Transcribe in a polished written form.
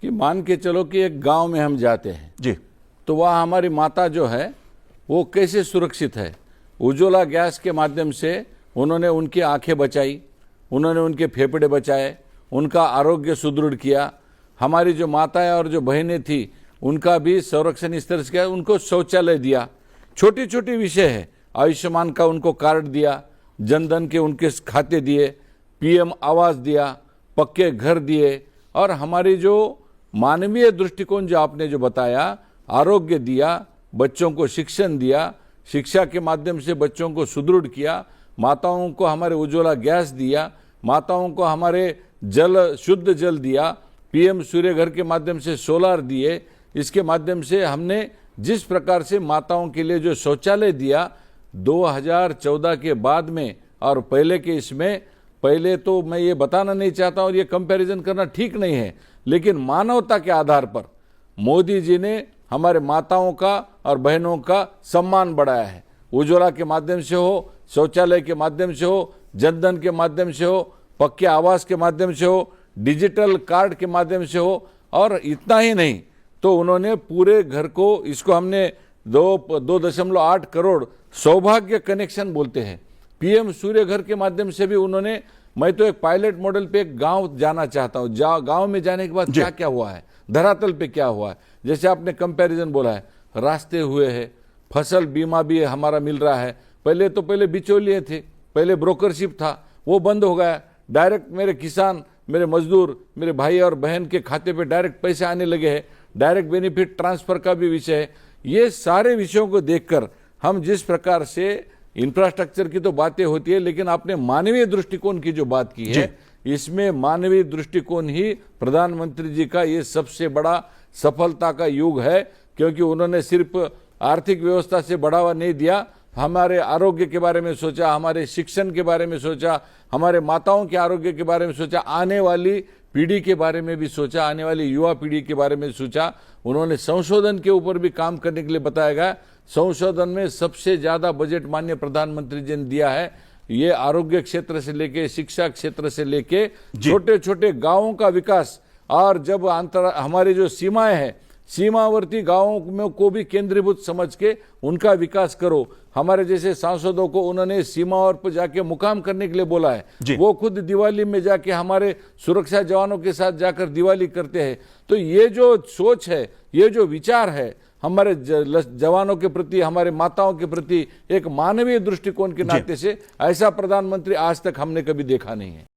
कि मान के चलो कि एक गांव में हम जाते हैं जी, तो वहाँ हमारी माता जो है वो कैसे सुरक्षित है। उज्ज्वला गैस के माध्यम से उन्होंने उनकी आंखें बचाई, उन्होंने उनके फेफड़े बचाए, उनका आरोग्य सुदृढ़ किया। हमारी जो माताएं और जो बहनें थी उनका भी संरक्षण इस तरह से किया, उनको शौचालय दिया। छोटी छोटी विषय है, आयुष्मान का उनको कार्ड दिया, जनधन के उनके खाते दिए, पीएम आवास दिया, पक्के घर दिए, और हमारी जो मानवीय दृष्टिकोण जो आपने जो बताया, आरोग्य दिया, बच्चों को शिक्षण दिया, शिक्षा के माध्यम से बच्चों को सुदृढ़ किया, माताओं को हमारे उज्ज्वला गैस दिया, माताओं को हमारे जल शुद्ध जल दिया, पीएम सूर्य घर के माध्यम से सोलार दिए। इसके माध्यम से हमने जिस प्रकार से माताओं के लिए जो शौचालय दिया 2014 के बाद में और पहले के इसमें, पहले तो मैं ये बताना नहीं चाहता और ये कंपैरिजन करना ठीक नहीं है, लेकिन मानवता के आधार पर मोदी जी ने हमारे माताओं का और बहनों का सम्मान बढ़ाया है। उज्ज्वला के माध्यम से हो, शौचालय के माध्यम से हो, जनधन के माध्यम से हो, पक्के आवास के माध्यम से हो, डिजिटल कार्ड के माध्यम से हो, और इतना ही नहीं तो उन्होंने पूरे घर को, इसको हमने 2.8 करोड़ सौभाग्य कनेक्शन बोलते हैं, पीएम सूर्य घर के माध्यम से भी उन्होंने। मैं तो एक पायलट मॉडल पे एक गांव जाना चाहता हूं, गांव में जाने के बाद क्या क्या हुआ है, धरातल पे क्या हुआ है। जैसे आपने कंपैरिजन बोला है, रास्ते हुए हैं, फसल बीमा भी हमारा मिल रहा है। पहले बिचौलिए थे, पहले ब्रोकरशिप था, वो बंद हो गया। डायरेक्ट मेरे किसान, मेरे मजदूर, मेरे भाई और बहन के खाते पे डायरेक्ट पैसे आने लगे हैं। डायरेक्ट बेनिफिट ट्रांसफर का भी विषय है। ये सारे विषयों को देखकर हम जिस प्रकार से इंफ्रास्ट्रक्चर की तो बातें होती है, लेकिन आपने मानवीय दृष्टिकोण की जो बात की है, इसमें मानवीय दृष्टिकोण ही प्रधानमंत्री जी का ये सबसे बड़ा सफलता का युग है, क्योंकि उन्होंने सिर्फ आर्थिक व्यवस्था से बढ़ावा नहीं दिया, हमारे आरोग्य के बारे में सोचा, हमारे शिक्षण के बारे में सोचा, हमारे माताओं के आरोग्य के बारे में सोचा, आने वाली पीढ़ी के बारे में भी सोचा, आने वाली युवा पीढ़ी के बारे में सोचा। उन्होंने संशोधन के ऊपर भी काम करने के लिए बताया गया। संशोधन में सबसे ज्यादा बजट माननीय प्रधानमंत्री जी ने दिया है। ये आरोग्य क्षेत्र से लेके, शिक्षा क्षेत्र से लेके, छोटे छोटे गांवों का विकास, और जब हमारी जो सीमाएं हैं, सीमावर्ती गांवों में को भी केंद्रीभूत समझ के उनका विकास करो। हमारे जैसे सांसदों को उन्होंने सीमाओं पर जाके मुकाम करने के लिए बोला है। वो खुद दिवाली में जाके हमारे सुरक्षा जवानों के साथ जाकर दिवाली करते हैं। तो ये जो सोच है, ये जो विचार है हमारे जवानों के प्रति, हमारे माताओं के प्रति, एक मानवीय दृष्टिकोण के नाते से, ऐसा प्रधानमंत्री आज तक हमने कभी देखा नहीं है।